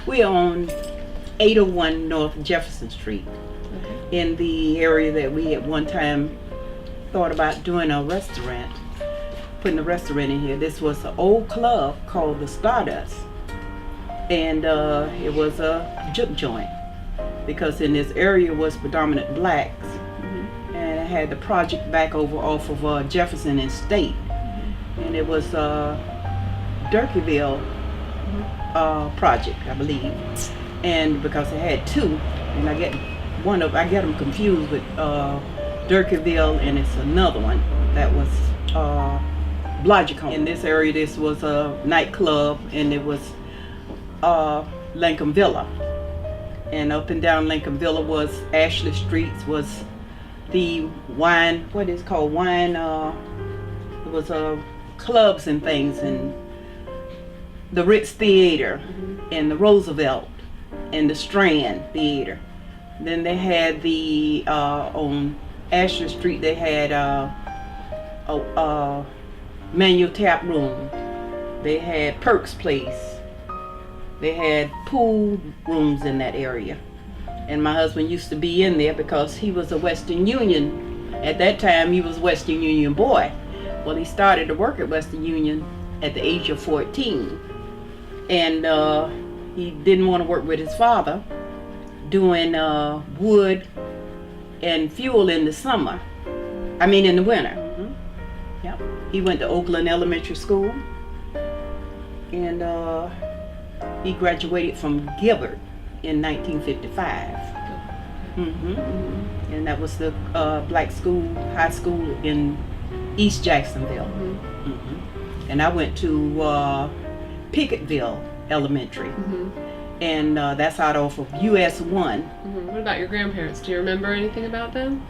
We own 801 North Jefferson Street. Okay. In the area that we at one time thought about doing a restaurant, putting a restaurant in here. This was an old club called the Stardust, and it was a juke joint because in this area was predominant blacks, and it had the project back over off of Jefferson and State, and it was Durkeeville project, I believe, and because it had two, and I get them confused with Durkeeville, and it's another one that was Blodgecombe. In this area, this was a nightclub, and it was Lincoln Villa, and up and down Lincoln Villa was Ashley Streets, was the wine, what is it called, wine, it was clubs and things, and the Ritz Theater, and the Roosevelt, and the Strand Theater. Then they had the, on Ashley Street, they had a manual tap room. They had Perks Place. They had pool rooms in that area. And my husband used to be in there because he was a Western Union. At that time, he was a Western Union boy. Well, he started to work at Western Union at the age of 14. And he didn't want to work with his father doing wood and fuel in the summer. I mean in the winter. Yep. He went to Oakland Elementary School, and he graduated from Gilbert in 1955. And that was the black school, high school in East Jacksonville. And I went to Picketttville Elementary. And that's out off of US 1. What about your grandparents? Do you remember anything about them?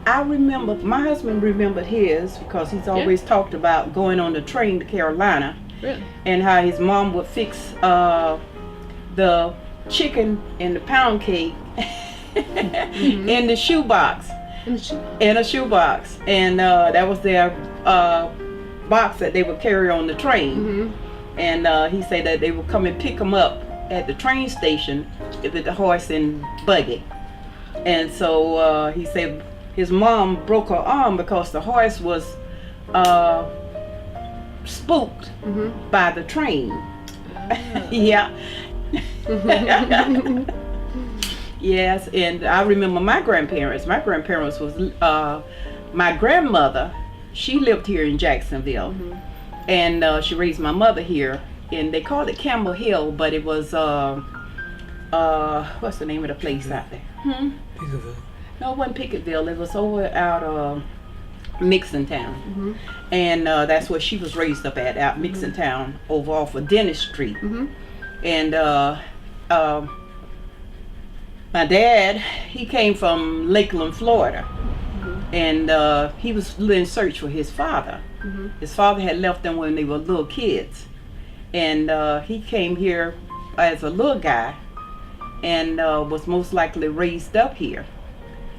I remember, my husband remembered his because he's always talked about going on the train to Carolina. Really? And how his mom would fix the chicken and the pound cake in the shoebox. In a shoebox. And that was their box that they would carry on the train. And he said that they would come and pick them up at the train station with the horse and buggy. And so he said his mom broke her arm because the horse was spooked by the train. Yeah. Yes, and I remember my grandparents. My grandparents was my grandmother. She lived here in Jacksonville, and she raised my mother here. And they called it Campbell Hill, but it was what's the name of the place out there? Picketttville. No, it wasn't Picketttville. It was over out Mixon Town, and that's where she was raised up at, out Mixon Town, over off of Dennis Street. And my dad, he came from Lakeland, Florida, and he was in search for his father. His father had left them when they were little kids, and he came here as a little guy, and was most likely raised up here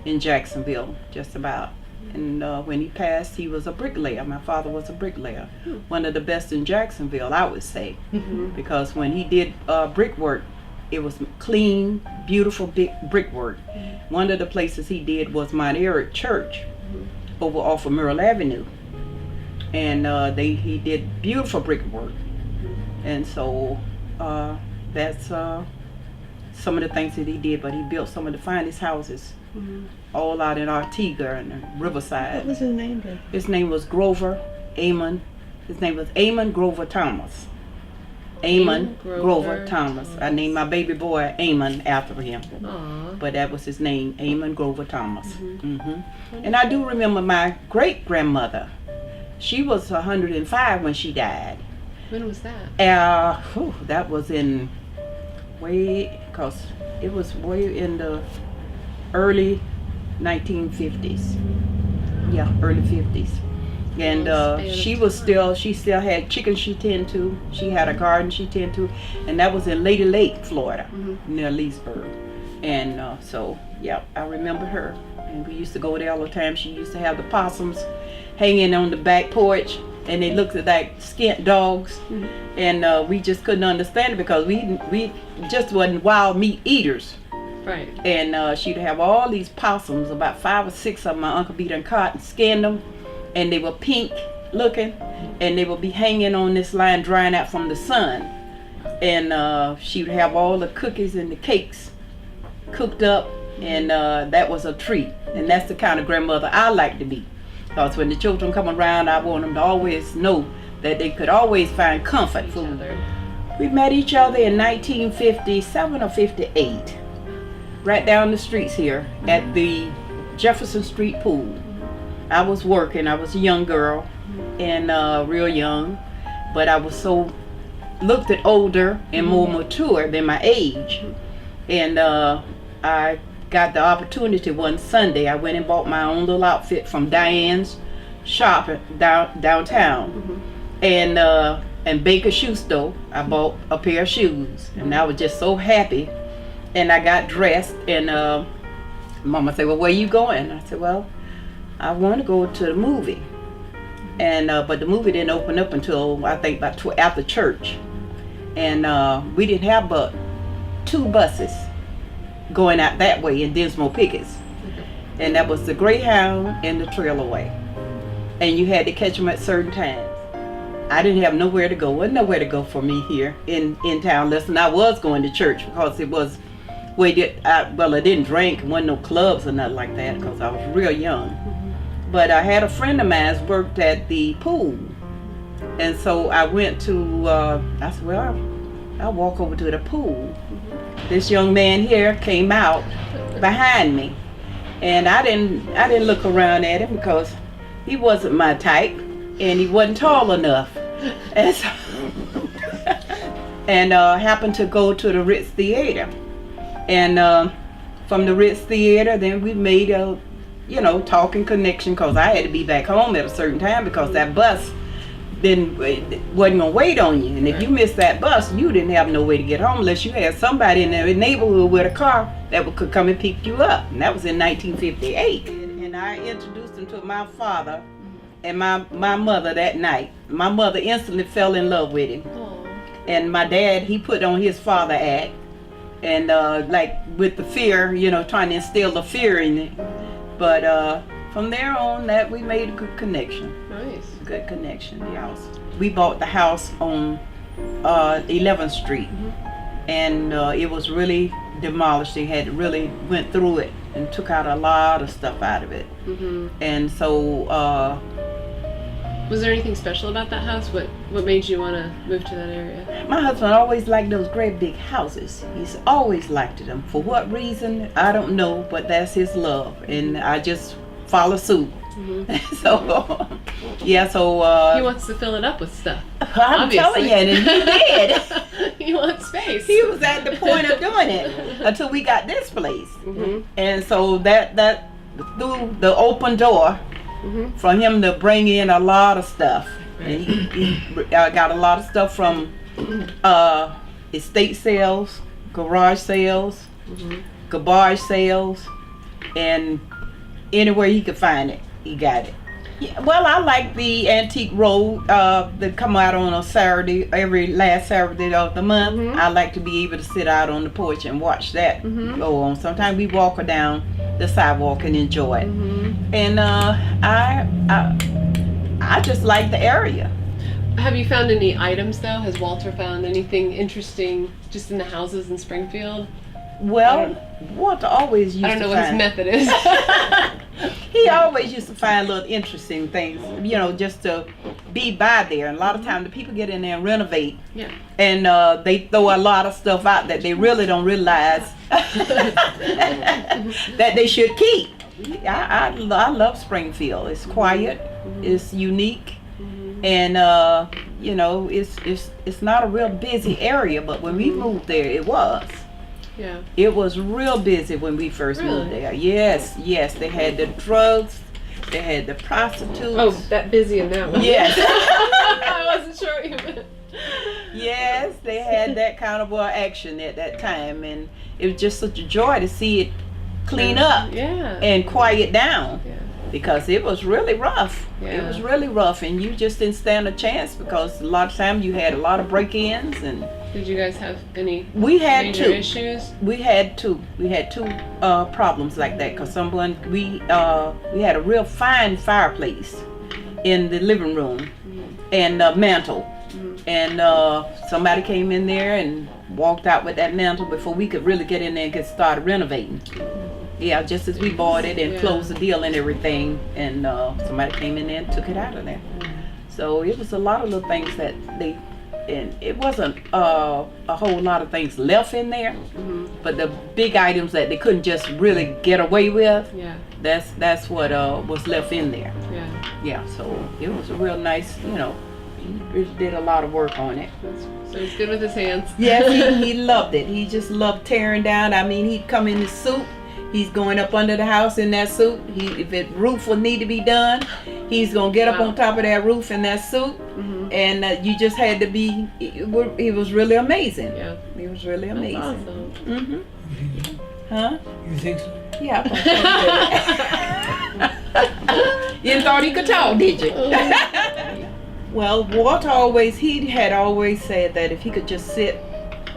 in Jacksonville, just about. And when he passed, he was a bricklayer. My father was a bricklayer, one of the best in Jacksonville, I would say, because when he did brickwork, it was clean, beautiful brickwork. One of the places he did was Mount Eric Church, over off of Merrill Avenue, and he did beautiful brickwork. And so that's some of the things that he did, but he built some of the finest houses, all out in Arteaga and Riverside. What was his name then? His name was Grover Amon. His name was Amon Grover Thomas. Amon Grover Thomas. I named my baby boy Amon after him. Aww. But that was his name, Amon Grover Thomas. And I do remember my great grandmother. She was 105 when she died. When was that? That was in because it was way in the early 1950s. Yeah, early 50s. And she still had chickens she tended to. She had a garden she tended to, and that was in Lady Lake, Florida, near Leesburg. And so, yeah, I remember her. And we used to go there all the time. She used to have the possums hanging on the back porch, and they looked like skint dogs, and we just couldn't understand it because we just wasn't wild meat eaters. Right. And she'd have all these possums, about 5 or 6 of them. My uncle B done caught and skinned them, and they were pink looking, and they would be hanging on this line drying out from the sun. And she would have all the cookies and the cakes cooked up, and that was a treat. And that's the kind of grandmother I like to be, because when the children come around, I want them to always know that they could always find comfort food. We met each other in 1957 or 58, right down the streets here at the Jefferson Street pool. I was working. I was a young girl, and real young, but I was looked at older and more mature than my age. And I got the opportunity one Sunday. I went and bought my own little outfit from Diane's shop downtown, and Baker Shoe Store. I bought a pair of shoes, and I was just so happy. And I got dressed, and Mama said, "Well, where you going?" I said, "Well, I want to go to the movie." And but the movie didn't open up until I think about after church, and we didn't have but 2 buses going out that way in Dismal Pickets, and that was the Greyhound and the Trailaway, and you had to catch them at certain times. I didn't have nowhere to go. Wasn't nowhere to go for me here in town. Listen, I was going to church because it was I didn't drink. Wasn't no clubs or nothing like that because I was real young. But I had a friend of mine who worked at the pool, and so I went to. I said, "Well, I'll walk over to the pool." This young man here came out behind me, and I didn't look around at him because he wasn't my type, and he wasn't tall enough, and so, and happened to go to the Ritz Theater, and from the Ritz Theater, then we made a talking connection because I had to be back home at a certain time because that bus wasn't gonna wait on you, and if you missed that bus, you didn't have no way to get home unless you had somebody in the neighborhood with a car that could come and pick you up, and that was in 1958. And I introduced him to my father and my mother that night. My mother instantly fell in love with him. Aww. And my dad, he put on his father act, and like with the fear, trying to instill the fear in it. But from there on, that we made a good connection. Nice. Good connection. The house. We bought the house on 11th Street, and it was really demolished. They had really went through it and took out a lot of stuff out of it. And so. Was there anything special about that house? What made you want to move to that area? My husband always liked those great big houses. He's always liked them. For what reason, I don't know, but that's his love, and I just follow suit. So, yeah, so... he wants to fill it up with stuff. I'm telling you, and he did. He wants space. He was at the point of doing it until we got this place. And so that through the open door, for him to bring in a lot of stuff. And he got a lot of stuff from estate sales, garage sales, garbage sales, and anywhere he could find it, he got it. Yeah, well, I like the Antique Road that come out on a Saturday, every last Saturday of the month. I like to be able to sit out on the porch and watch that go on. Sometimes we walk down the sidewalk and enjoy it. And I just like the area. Have you found any items though? Has Walter found anything interesting just in the houses in Springfield? Well, Walter always used to I don't know what his method is. He always used to find little interesting things, just to be by there. And a lot of times the people get in there and renovate. Yeah. And they throw a lot of stuff out that they really don't realize that they should keep. I love Springfield. It's quiet. It's unique. And it's not a real busy area, but when we moved there, it was. Yeah. It was real busy when we first moved there. Yes. They had the drugs, they had the prostitutes. Oh, that busy in that one. Yes. I wasn't sure what you meant. Yes, they had that kind of action at that time, and it was just such a joy to see it clean up and quiet down. because it was really rough. Yeah. It was really rough, and you just didn't stand a chance because a lot of times you had a lot of break-ins, and Did you guys have any we had major two. issues? We had two problems like that because we had a real fine fireplace in the living room and mantle, and somebody came in there and walked out with that mantle before we could really get in there and get started renovating. Yeah, just as we bought it and closed the deal and everything, and somebody came in there and took it out of there. So it was a lot of little things that and it wasn't a whole lot of things left in there, but the big items that they couldn't just really get away with, that's what was left in there. Yeah, so it was a real nice, he really did a lot of work on it. So he's good with his hands. Yes, he loved it. He just loved tearing down. I mean, he'd come in his suit. He's going up under the house in that suit. If the roof will need to be done, he's gonna get up on top of that roof in that suit. And you just had to be. It was really amazing. Yeah, it was really amazing. That's awesome. Huh? You think so? Yeah. You thought he could talk, did you? Well, Walter he had always said that if he could just sit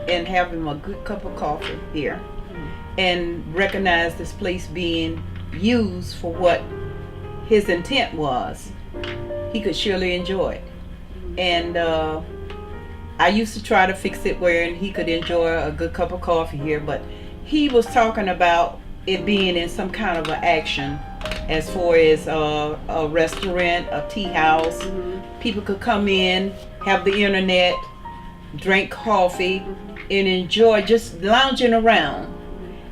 and have him a good cup of coffee here and recognize this place being used for what his intent was, he could surely enjoy it. And I used to try to fix it where he could enjoy a good cup of coffee here, but he was talking about it being in some kind of an action as far as a restaurant, a tea house. People could come in, have the internet, drink coffee, and enjoy just lounging around.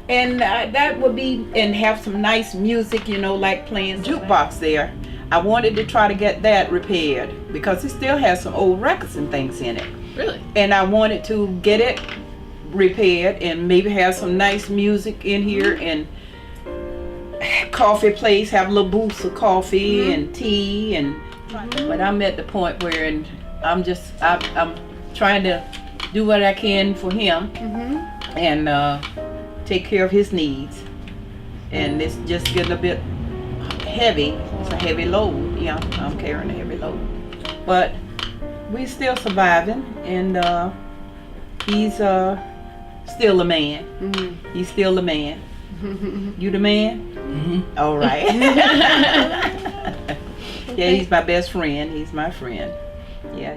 And that would be, and have some nice music, like playing jukebox there. I wanted to try to get that repaired because it still has some old records and things in it. Really? And I wanted to get it repaired and maybe have some nice music in here and coffee place, have little booths of coffee and tea, and but I'm at the point where I'm trying to do what I can for him and take care of his needs, and it's just getting a bit heavy. It's a heavy load. Yeah, I'm carrying a heavy load, but we're still surviving, and he's still a man. He's still a man. You the man? All right. Yeah, he's my best friend. He's my friend. Yeah.